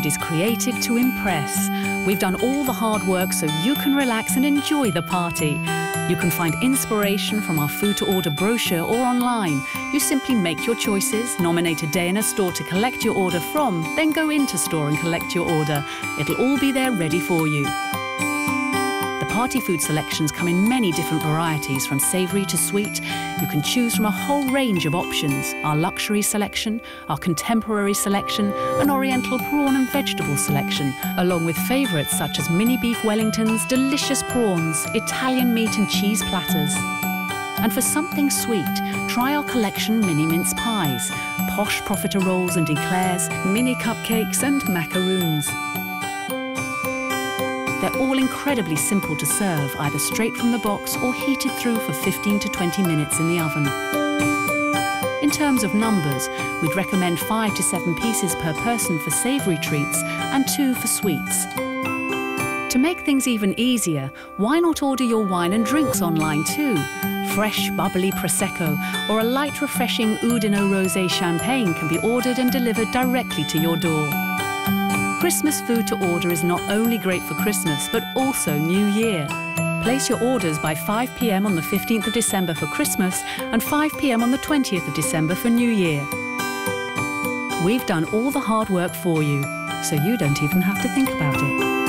food is created to impress. We've done all the hard work so you can relax and enjoy the party. You can find inspiration from our food to order brochure or online. You simply make your choices, nominate a day in a store to collect your order from, then go into store and collect your order. It'll all be there ready for you. The party food selections come in many different varieties, from savoury to sweet. You can choose from a whole range of options: our luxury selection, our contemporary selection, an oriental prawn and vegetable selection, along with favourites such as mini beef Wellingtons, delicious prawns, Italian meat and cheese platters. And for something sweet, try our collection mini mince pies, posh profiteroles and eclairs, mini cupcakes and macaroons. They're all incredibly simple to serve, either straight from the box or heated through for 15 to 20 minutes in the oven. In terms of numbers, we'd recommend 5 to 7 pieces per person for savoury treats and 2 for sweets. To make things even easier, why not order your wine and drinks online too? Fresh, bubbly Prosecco or a light, refreshing Oudinot Rosé champagne can be ordered and delivered directly to your door. Christmas food to order is not only great for Christmas, but also New Year. Place your orders by 5 p.m. on the 15th of December for Christmas and 5 p.m. on the 20th of December for New Year. We've done all the hard work for you, so you don't even have to think about it.